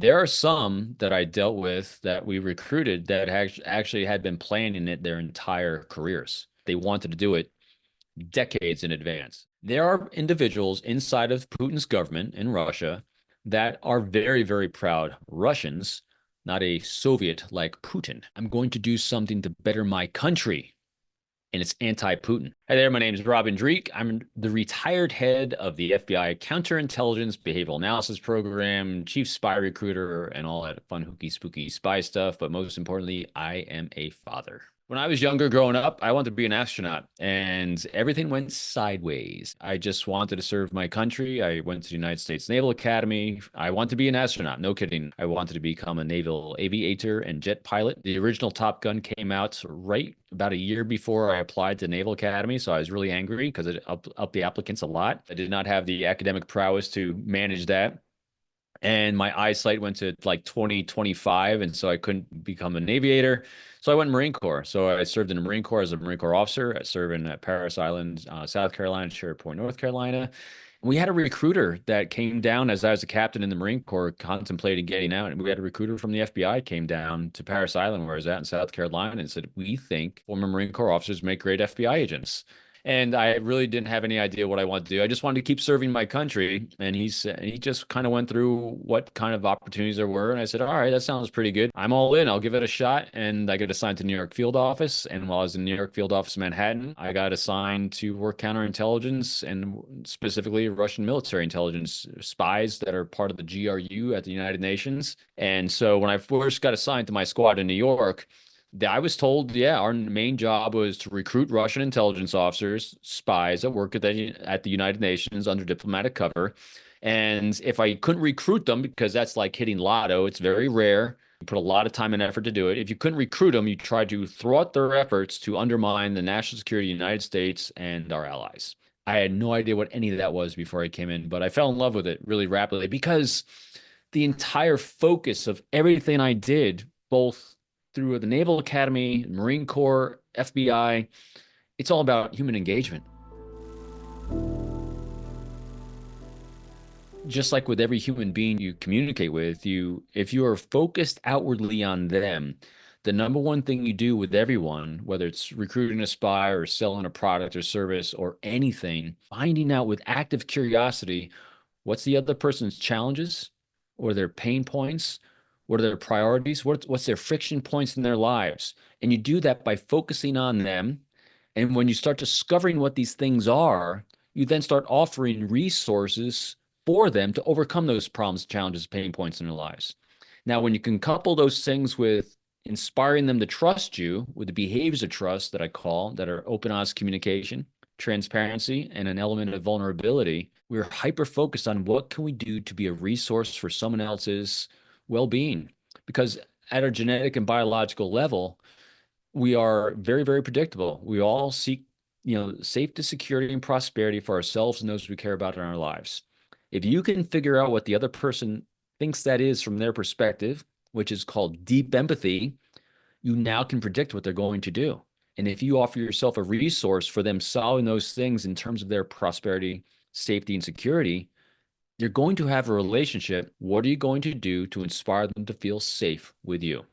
There are some that I dealt with that we recruited that actually had been planning it their entire careers. They wanted to do it decades in advance. There are individuals inside of Putin's government in Russia that are very, very proud Russians, not a Soviet like Putin. I'm going to do something to better my country, and it's anti-Putin. Hi there, my name is Robin Dreeke. I'm the retired head of the FBI Counterintelligence Behavioral Analysis Program, chief spy recruiter, and all that fun, hooky, spooky spy stuff. But most importantly, I am a father. When I was younger growing up, I wanted to be an astronaut, and everything went sideways. I just wanted to serve my country. I went to the United States Naval Academy. I wanted to be an astronaut, no kidding. I wanted to become a naval aviator and jet pilot. The original Top Gun came out right about a year before I applied to Naval Academy, so I was really angry because it upped the applicants a lot. I did not have the academic prowess to manage that, and my eyesight went to like 20/25, and so I couldn't become an aviator. So I went Marine Corps. So I served in the Marine Corps as a Marine Corps officer. I served in Paris Island, South Carolina, Shreveport, North Carolina. We had a recruiter that came down as I was a captain in the Marine Corps, contemplating getting out. And we had a recruiter from the FBI came down to Paris Island, where I was at in South Carolina, and said, "We think former Marine Corps officers make great FBI agents." And I really didn't have any idea what I wanted to do. I just wanted to keep serving my country. And he just kind of went through what kind of opportunities there were. And I said, all right, that sounds pretty good. I'm all in. I'll give it a shot. And I got assigned to New York field office. And while I was in New York field office, Manhattan, I got assigned to work counterintelligence and specifically Russian military intelligence spies that are part of the GRU at the United Nations. And so when I first got assigned to my squad in New York, I was told, yeah, our main job was to recruit Russian intelligence officers, spies that work at the United Nations under diplomatic cover. And if I couldn't recruit them, because that's like hitting lotto, it's very rare. You put a lot of time and effort to do it. If you couldn't recruit them, you tried to thwart their efforts to undermine the national security of the United States and our allies. I had no idea what any of that was before I came in, but I fell in love with it really rapidly because the entire focus of everything I did, both through the Naval Academy, Marine Corps, FBI, it's all about human engagement. Just like with every human being you communicate with, if you are focused outwardly on them, the number one thing you do with everyone, whether it's recruiting a spy or selling a product or service or anything, finding out with active curiosity what's the other person's challenges or their pain points, what are their priorities, what's their friction points in their lives. And you do that by focusing on them. And when you start discovering what these things are, you then start offering resources for them to overcome those problems, challenges, pain points in their lives. Now, when you can couple those things with inspiring them to trust you with the behaviors of trust that I call that are open, honest communication, transparency, and an element of vulnerability, we're hyper focused on what can we do to be a resource for someone else's well-being. Because at our genetic and biological level, we are very, very predictable. We all seek, safety, security, and prosperity for ourselves and those we care about in our lives. If you can figure out what the other person thinks that is from their perspective, which is called deep empathy, you now can predict what they're going to do. And if you offer yourself a resource for them solving those things in terms of their prosperity, safety, and security, you're going to have a relationship. What are you going to do to inspire them to feel safe with you?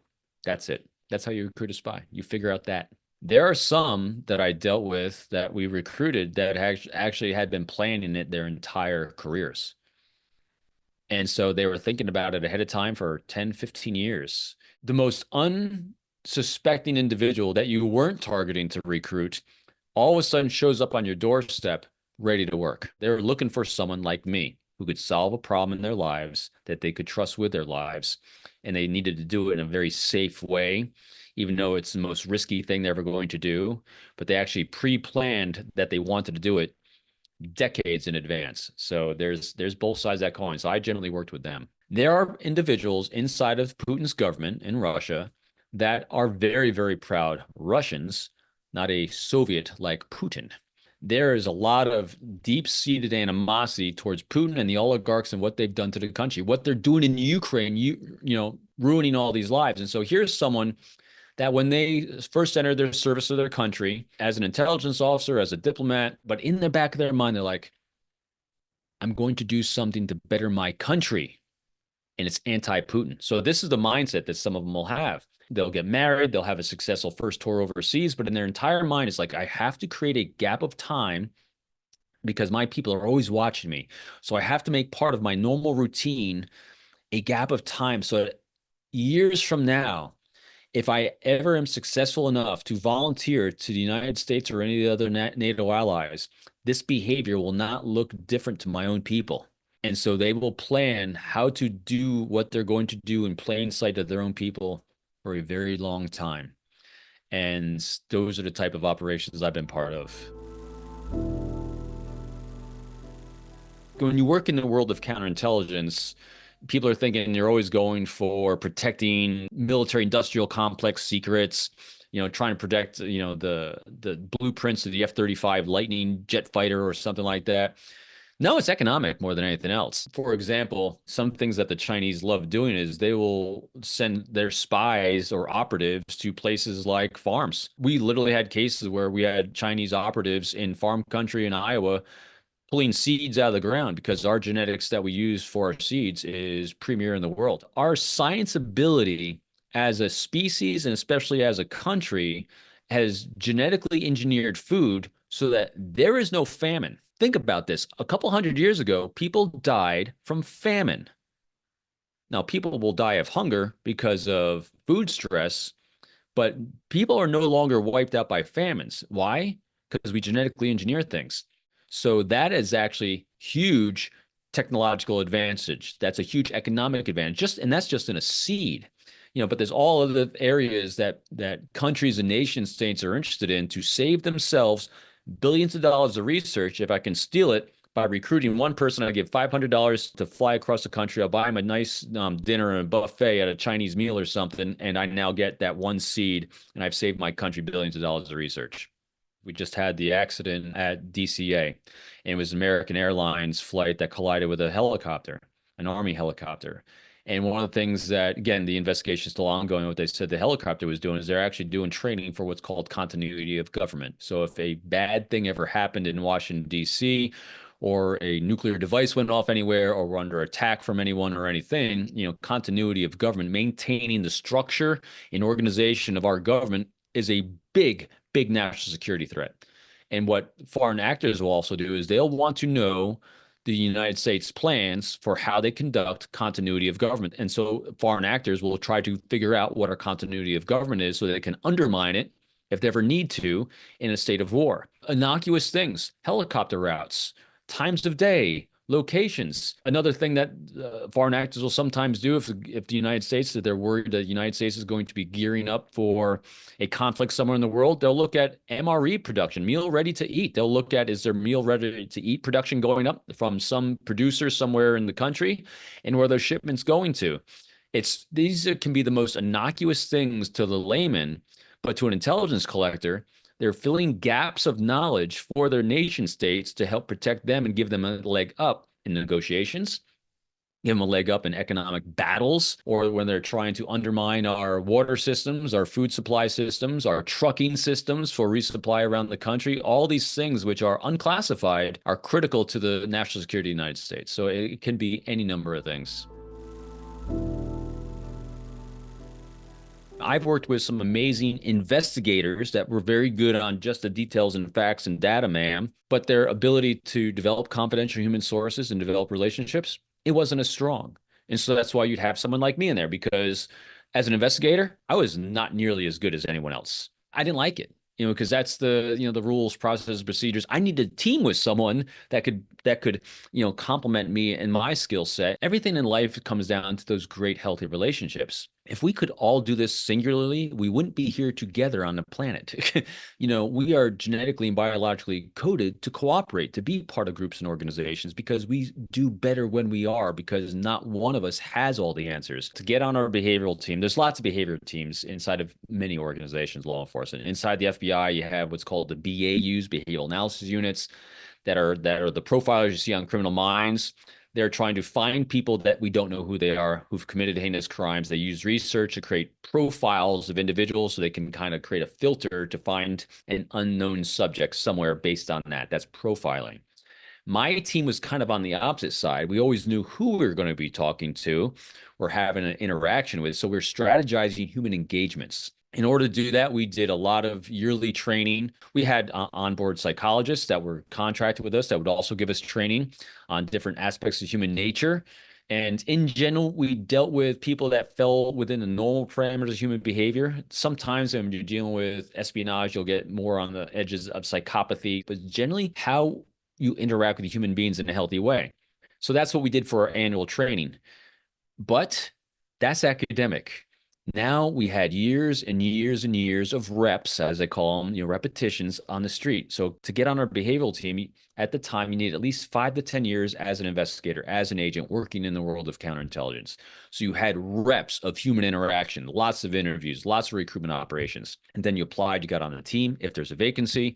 That's it. That's how you recruit a spy. You figure out that. There are some that I dealt with that we recruited that actually had been planning it their entire careers. And so they were thinking about it ahead of time for 10, 15 years. The most unsuspecting individual that you weren't targeting to recruit all of a sudden shows up on your doorstep ready to work. They were looking for someone like me who could solve a problem in their lives that they could trust with their lives. And they needed to do it in a very safe way, even though it's the most risky thing they're ever going to do. But they actually pre-planned that they wanted to do it decades in advance. So there's both sides of that coin. So I generally worked with them. There are individuals inside of Putin's government in Russia that are very, very proud Russians, not a Soviet like Putin. There is a lot of deep-seated animosity towards Putin and the oligarchs and what they've done to the country, what they're doing in Ukraine, ruining all these lives. And so here's someone that when they first entered their service of their country as an intelligence officer, as a diplomat, but in the back of their mind, they're like, I'm going to do something to better my country, and it's anti-Putin. So this is the mindset that some of them will have. They'll get married, they'll have a successful first tour overseas, but in their entire mind, it's like, I have to create a gap of time because my people are always watching me. So I have to make part of my normal routine a gap of time so that years from now, if I ever am successful enough to volunteer to the United States or any of the other NATO allies, this behavior will not look different to my own people. And so they will plan how to do what they're going to do in plain sight of their own people for a very long time. And those are the type of operations I've been part of. When you work in the world of counterintelligence, people are thinking you're always going for protecting military industrial complex secrets, trying to protect, the blueprints of the F-35 Lightning jet fighter or something like that. No, it's economic more than anything else. For example, some things that the Chinese love doing is they will send their spies or operatives to places like farms. We literally had cases where we had Chinese operatives in farm country in Iowa pulling seeds out of the ground because our genetics that we use for our seeds is premier in the world. Our science ability as a species and especially as a country has genetically engineered food so that there is no famine. Think about this. A couple hundred years ago, people died from famine. Now, people will die of hunger because of food stress, but people are no longer wiped out by famines. Why? Because we genetically engineer things. So that is actually huge technological advantage. That's a huge economic advantage. And that's just in a seed. But there's all other areas that countries and nation states are interested in to save themselves billions of dollars of research. If I can steal it by recruiting one person, I give $500 to fly across the country. I'll buy him a nice dinner and a buffet at a Chinese meal or something, and I now get that one seed, and I've saved my country billions of dollars of research. We just had the accident at DCA, and it was an American Airlines flight that collided with a helicopter, an Army helicopter. And one of the things that, again, the investigation is still ongoing, what they said the helicopter was doing is they're actually doing training for what's called continuity of government. So if a bad thing ever happened in Washington, D.C., or a nuclear device went off anywhere, or we're under attack from anyone or anything, continuity of government, maintaining the structure and organization of our government is a big, big national security threat. And what foreign actors will also do is they'll want to know the United States plans for how they conduct continuity of government. And so foreign actors will try to figure out what our continuity of government is so they can undermine it if they ever need to in a state of war. Innocuous things, helicopter routes, times of day, locations. Another thing that foreign actors will sometimes do if the United States, that they're worried that the United States is going to be gearing up for a conflict somewhere in the world, they'll look at MRE production, meal ready to eat. They'll look at, is there meal ready to eat production going up from some producer somewhere in the country, and where those shipments going to? These can be the most innocuous things to the layman, but to an intelligence collector, they're filling gaps of knowledge for their nation states to help protect them and give them a leg up in negotiations, give them a leg up in economic battles, or when they're trying to undermine our water systems, our food supply systems, our trucking systems for resupply around the country. All these things which are unclassified are critical to the national security of the United States. So it can be any number of things. I've worked with some amazing investigators that were very good on just the details and facts and data, ma'am, but their ability to develop confidential human sources and develop relationships, it wasn't as strong. And so that's why you'd have someone like me in there, because as an investigator, I was not nearly as good as anyone else. I didn't like it, because that's the rules, processes, procedures. I need to team with someone that could complement me and my skill set. Everything in life comes down to those great, healthy relationships. If we could all do this singularly, we wouldn't be here together on the planet. We are genetically and biologically coded to cooperate, to be part of groups and organizations, because we do better when we are, because not one of us has all the answers. To get on our behavioral team, there's lots of behavioral teams inside of many organizations, law enforcement. Inside the FBI, you have what's called the BAUs, behavioral analysis units, that are the profilers you see on Criminal Minds. They're trying to find people that we don't know who they are, who've committed heinous crimes. They use research to create profiles of individuals so they can kind of create a filter to find an unknown subject somewhere based on that. That's profiling. My team was kind of on the opposite side. We always knew who we were going to be talking to or having an interaction with. So we're strategizing human engagements. In order to do that, we did a lot of yearly training. We had onboard psychologists that were contracted with us that would also give us training on different aspects of human nature. And in general, we dealt with people that fell within the normal parameters of human behavior. Sometimes when you're dealing with espionage, you'll get more on the edges of psychopathy, but generally how you interact with human beings in a healthy way. So that's what we did for our annual training. But that's academic. Now we had years and years and years of reps, as I call them, repetitions on the street. So to get on our behavioral team, at the time, you need at least 5 to 10 years as an investigator, as an agent working in the world of counterintelligence. So you had reps of human interaction, lots of interviews, lots of recruitment operations. And then you applied, you got on the team if there's a vacancy.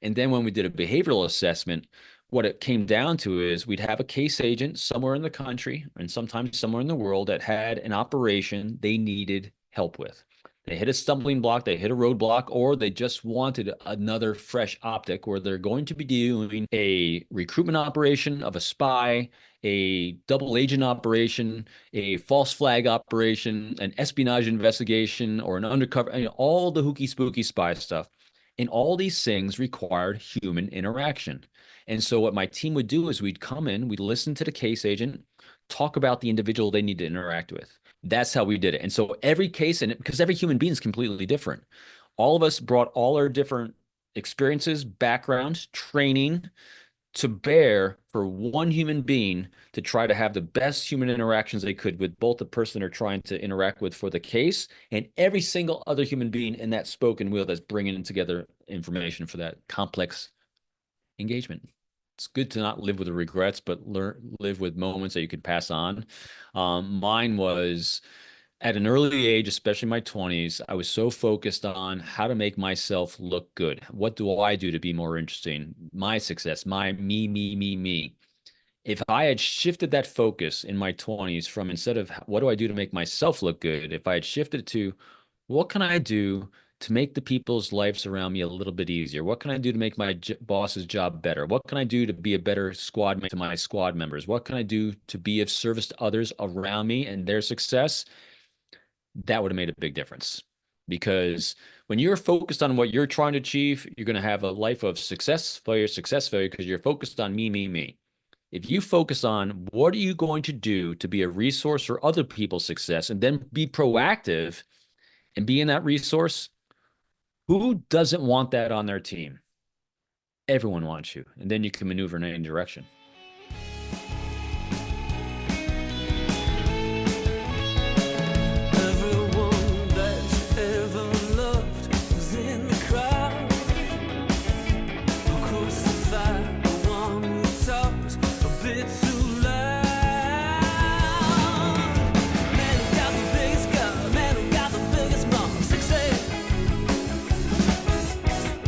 And then when we did a behavioral assessment, what it came down to is we'd have a case agent somewhere in the country and sometimes somewhere in the world that had an operation they needed help with. They hit a stumbling block, they hit a roadblock, or they just wanted another fresh optic where they're going to be doing a recruitment operation of a spy, a double agent operation, a false flag operation, an espionage investigation, or an undercover, all the hooky spooky spy stuff. And all these things required human interaction. And so what my team would do is we'd come in, we'd listen to the case agent, talk about the individual they need to interact with. That's how we did it. And so every case, and because every human being is completely different, all of us brought all our different experiences, backgrounds, training to bear for one human being to try to have the best human interactions they could with both the person they're trying to interact with for the case and every single other human being in that spoken wheel that's bringing together information for that complex engagement. It's good to not live with the regrets, but live with moments that you could pass on. Mine was at an early age, especially my 20s, I was so focused on how to make myself look good. What do I do to be more interesting? My success, my me. If I had shifted that focus in my 20s from instead of what do I do to make myself look good, if I had shifted to what can I do to make the people's lives around me a little bit easier? What can I do to make my boss's job better? What can I do to be a better squad mate to my squad members? What can I do to be of service to others around me and their success? That would have made a big difference. Because when you're focused on what you're trying to achieve, you're going to have a life of success, failure, because you're focused on me. If you focus on what are you going to do to be a resource for other people's success and then be proactive and be in that resource, who doesn't want that on their team? Everyone wants you. And then you can maneuver in any direction. Everyone that you ever loved was in the crowd. Who crucified the one who talked a bit too